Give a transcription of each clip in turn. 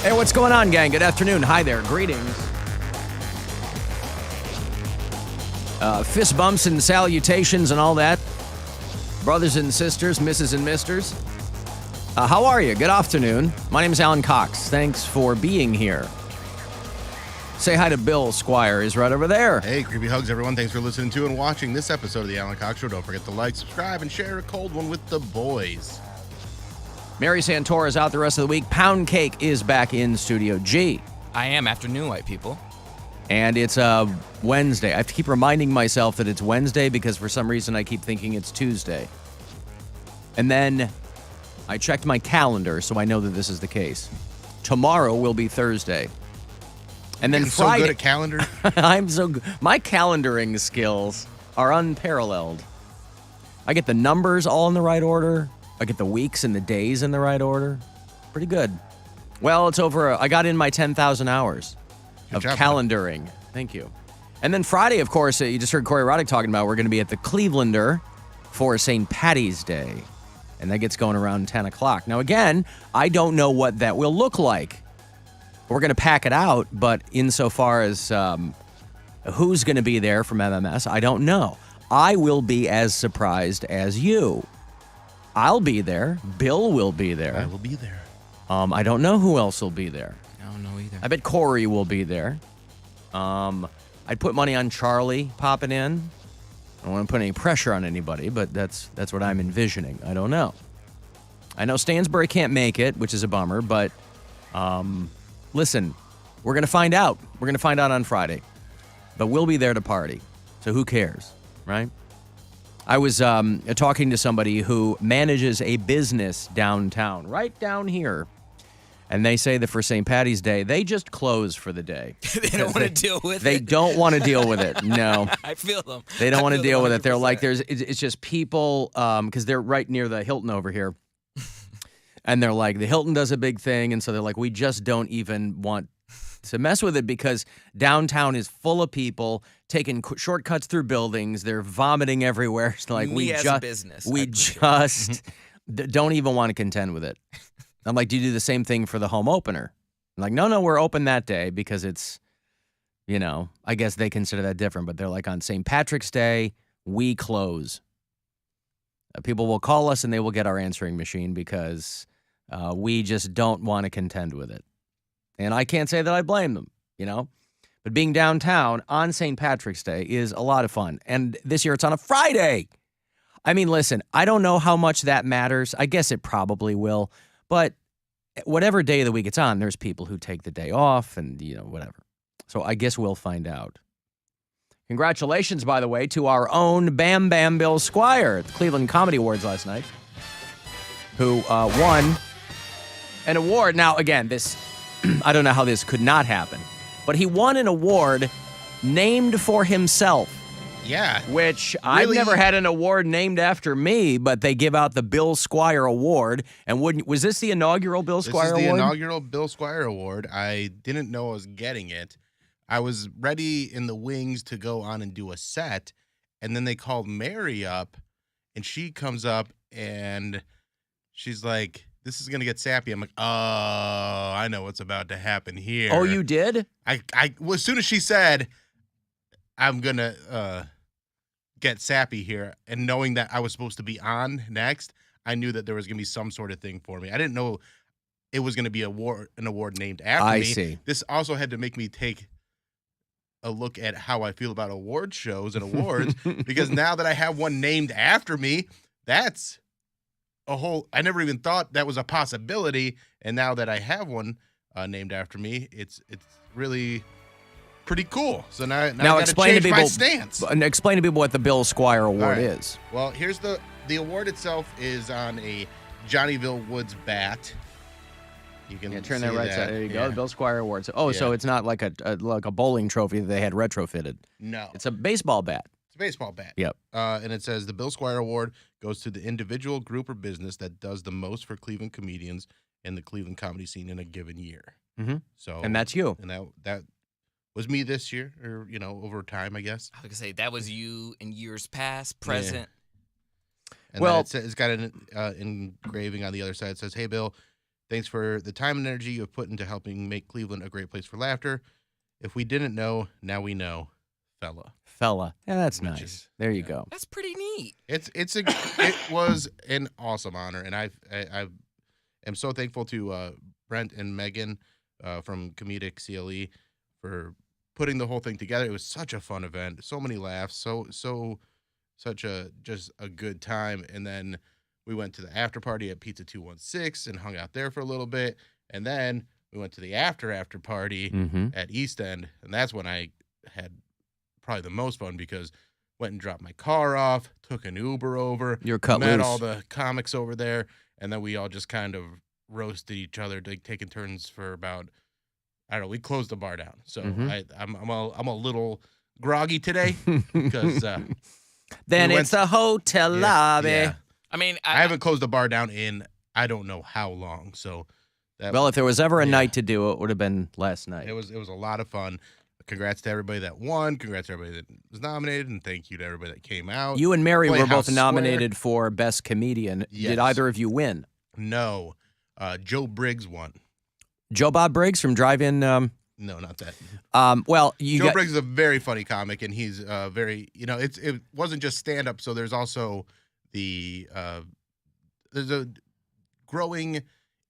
Hey, what's going on, gang? Good afternoon. Hi there. Greetings. Fist bumps and salutations and all that. Brothers and sisters, misses and misters. How are you? Good afternoon. My name is Alan Cox. Thanks for being here. Say hi to Bill Squire. He's right over there. Hey, creepy hugs, everyone. Thanks for listening to and watching this episode of the Alan Cox Show. Don't forget to like, subscribe, and share a cold one with the boys. Mary Santora is out the rest of the week. Poundcake is back in Studio G. I am afternoon, white people. And it's Wednesday. I have to keep reminding myself that it's Wednesday because for some reason I keep thinking it's Tuesday. And then I checked my calendar, so I know that this is the case. Tomorrow will be Thursday. And then Friday. So good at calendar. I'm so good. My calendaring skills are unparalleled. I get the numbers all in the right order. I get the weeks and the days in the right order. Pretty good. Well, it's over. I got in my 10,000 hours of calendaring. Thank you. And then Friday, of course, you just heard Corey Roddick talking about, we're going to be at the Clevelander for St. Patty's Day. And that gets going around 10 o'clock. Now, again, I don't know what that will look like. We're going to pack it out, but insofar as who's going to be there from MMS, I don't know. I will be as surprised as you. I'll be there. Bill will be there. I will be there. I don't know who else will be there. I don't know either. I bet Corey will be there. I'd put money on Charlie popping in. I don't want to put any pressure on anybody, but that's what I'm envisioning. I don't know. I know Stansbury can't make it, which is a bummer, but listen, we're going to find out. We're going to find out on Friday. But we'll be there to party. So who cares, right? I was talking to somebody who manages a business downtown, right down here. And they say that for St. Patty's Day, they just close for the day. They don't want to deal with it. They don't want to deal with it. No. I feel them. They don't want to deal with it. They're like, it's just people, because they're right near the Hilton over here. And they're like, the Hilton does a big thing. And so they're like, we just don't even want to mess with it because downtown is full of people taking shortcuts through buildings. They're vomiting everywhere. It's like, we just don't even want to contend with it. I'm like, do you do the same thing for the home opener? I'm like, no, we're open that day because it's, I guess they consider that different. But they're like, on St. Patrick's Day, we close. People will call us and they will get our answering machine because we just don't want to contend with it. And I can't say that I blame them, But being downtown on St. Patrick's Day is a lot of fun. And this year it's on a Friday. I mean, listen, I don't know how much that matters. I guess it probably will. But whatever day of the week it's on, there's people who take the day off and, whatever. So I guess we'll find out. Congratulations, by the way, to our own Bam Bam Bill Squire at the Cleveland Comedy Awards last night, who won an award. Now, again, I don't know how this could not happen, but he won an award named for himself. Yeah. Which I've never had an award named after me, but they give out the Bill Squire Award. And was this the inaugural Bill Squire Award? This is the inaugural Bill Squire Award. I didn't know I was getting it. I was ready in the wings to go on and do a set, and then they called Mary up, and she comes up, and she's like, this is going to get sappy. I'm like, oh, I know what's about to happen here. Oh, you did? Well, as soon as she said, I'm going to get sappy here, and knowing that I was supposed to be on next, I knew that there was going to be some sort of thing for me. I didn't know it was going to be an award named after me. I see. This also had to make me take a look at how I feel about award shows and awards because now that I have one named after me, that's a whole. I never even thought that was a possibility, and now that I have one named after me, it's really pretty cool. So now I explain to people my stance. Explain to people what the Bill Squire Award is. Well, here's the award itself is on a Johnnyville Woods bat. You can turn that right side. There you go. The Bill Squire Awards. Oh, Yeah. So it's not like a bowling trophy that they had retrofitted. No. It's a baseball bat. It's a baseball bat. Yep. And it says the Bill Squire Award goes to the individual, group, or business that does the most for Cleveland comedians and the Cleveland comedy scene in a given year. Mm-hmm. So, and that's you. And that was me this year, or over time, I guess. I was gonna say that was you in years past, present. And then it's got an engraving on the other side. It says, "Hey, Bill, Thanks for the time and energy you have put into helping make Cleveland a great place for laughter. If we didn't know, now we know, fella. Yeah, that's Which nice. is- There you yeah. go. That's pretty neat. It was an awesome honor, and I am so thankful to Brent and Megan from Comedic CLE for putting the whole thing together. It was such a fun event, so many laughs, such a just a good time. And then we went to the after party at Pizza 216 and hung out there for a little bit, and then we went to the after party Mm-hmm. at East End, and that's when I had probably the most fun because went and dropped my car off, took an Uber over, You're cut met loose. all the comics over there, and then we all just kind of roasted each other, like taking turns for about, I don't know, we closed the bar down. So Mhm. I'm a little groggy today because Then we it's a hotel lobby. yeah. I mean, I haven't closed the bar down in I don't know how long. So that Well, if there was ever a Yeah. night to do it, it would have been last night. it was a lot of fun. Congrats to everybody that won. Congrats to everybody that was nominated, and thank you to everybody that came out. You and Mary were Playhouse both nominated for Best Comedian. Yes. Did either of you win? No, Joe Briggs won. Joe Bob Briggs from Drive-In. No, not that. Well, you Joe got Briggs is a very funny comic, and he's very, it wasn't just stand up. So there's also there's a growing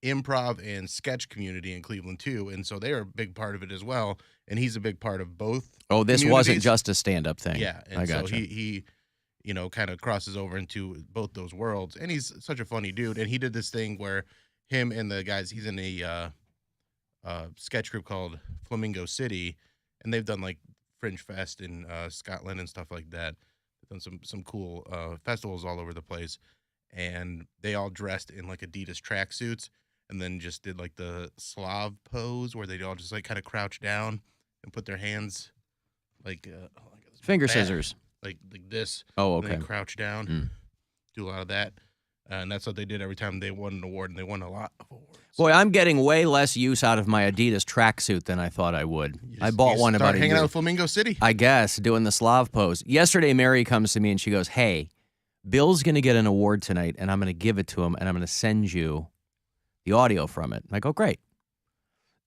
improv and sketch community in Cleveland too, and so they are a big part of it as well. And he's a big part of both. Oh, this wasn't communities. just a stand-up thing. Yeah, and I so gotcha. he kind of crosses over into both those worlds, and he's such a funny dude. And he did this thing where him and the guys, he's in a sketch group called Flamingo City, and they've done like Fringe Fest in Scotland and stuff like that. They've done some cool festivals all over the place, and they all dressed in like Adidas tracksuits, and then just did like the Slav pose where they all just like kind of crouch down and put their hands like Finger back, scissors. like this. Oh, And okay. they crouch down, Mm. do a lot of that. And that's what they did every time they won an award, and they won a lot of awards. Boy, I'm getting way less use out of my Adidas tracksuit than I thought I would. I bought one about a hanging year. out with Flamingo City. I guess, doing the Slav pose. Yesterday, Mary comes to me and she goes, "Hey, Bill's going to get an award tonight, and I'm going to give it to him, and I'm going to send you the audio from it." And I go, "Great."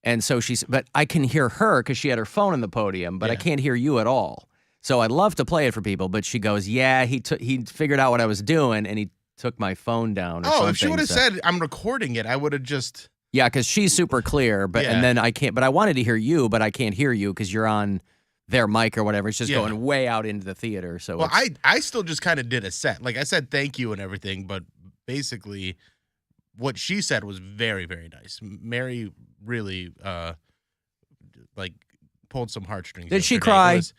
And so but I can hear her because she had her phone in the podium, but I Yeah. can't hear you at all. So I'd love to play it for people, but she goes, "Yeah, he figured out what I was doing, and he took my phone down or something." If she would have so- said, "I'm recording it," I would have just. Yeah, because she's super clear, but Yeah. and then I can't. But I wanted to hear you, but I can't hear you because you're on their mic or whatever. It's just Yeah. going way out into the theater. So Well, it's- I still just kind of did a set. Like I said, thank you and everything, but basically, what she said was very, very nice. Mary really like pulled some heartstrings. Did she yesterday. cry? It was-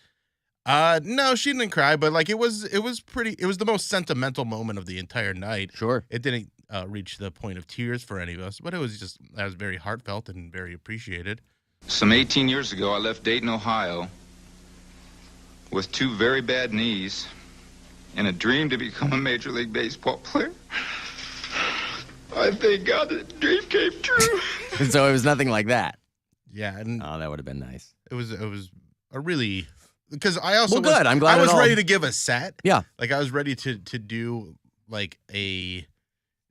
no, she didn't cry, but like it was pretty. It was the most sentimental moment of the entire night. sure. It didn't reach the point of tears for any of us, but it was very heartfelt and very appreciated. Some 18 years ago, I left Dayton, Ohio, with 2 very bad knees and a dream to become a Major League Baseball player. I thank God that the dream came true. So it was nothing like that. Yeah, and Oh, that would have been nice. it was a really, because I also Well, good. I'm glad I was it all- ready to give a set. Yeah. Like I was ready to do like a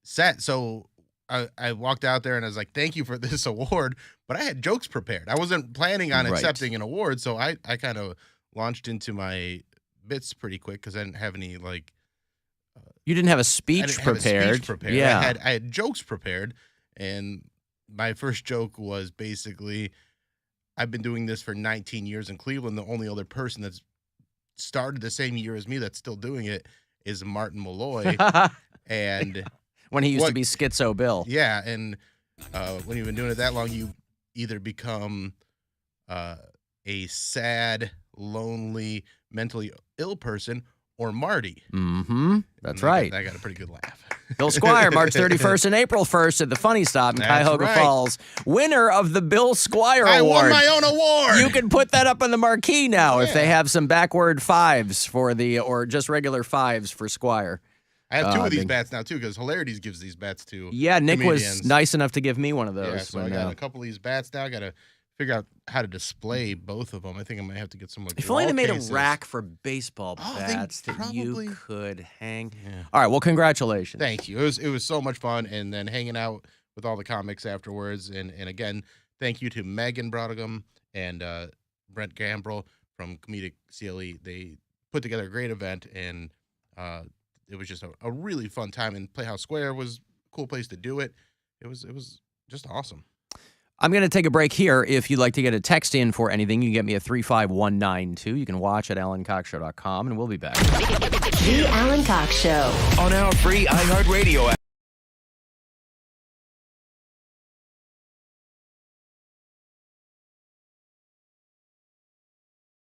set. So I walked out there and I was like, "Thank you for this award," but I had jokes prepared. I wasn't planning on Right. accepting an award, so I kind of launched into my bits pretty quick because I didn't have any like You didn't have a I speech didn't have a prepared. speech prepared. Yeah. I had jokes prepared, and my first joke was basically, I've been doing this for 19 years in Cleveland. The only other person that's started the same year as me that's still doing it is Martin Malloy. And when he used to What- be Schizo Bill. yeah, and when you've been doing it that long, you either become a sad, lonely, mentally ill person or Marty. Mm-hmm. That's And right. I got a pretty good laugh. Bill Squire, March 31st and April 1st at the Funny Stop in That's Cuyahoga right. Falls. Winner of the Bill Squire I Award. won my own award. You can put that up on the marquee now if Yeah. they have some backward fives or just regular fives for Squire. I have 2 of these they- bats now too, because Hilarities gives these bats to. Yeah, Nick was comedians. nice enough to give me one of those. Yeah, so I when, got a couple of these bats now. I got to figure out how to display both of them. I think I might have to get some like. if only they wall made cases. a rack for baseball Oh, they bats that probably- you could hang. Yeah. All right, well, congratulations. Thank you. It was so much fun, and then hanging out with all the comics afterwards. And again, thank you to Megan Brodegum and Brent Gambrell from Comedic CLE. They put together a great event, and it was just a really fun time. And Playhouse Square was a cool place to do it. It was just awesome. I'm going to take a break here. If you'd like to get a text in for anything, you can get me at 35192. You can watch at alancoxshow.com, and we'll be back. The Alan Cox Show. On our free iHeartRadio app.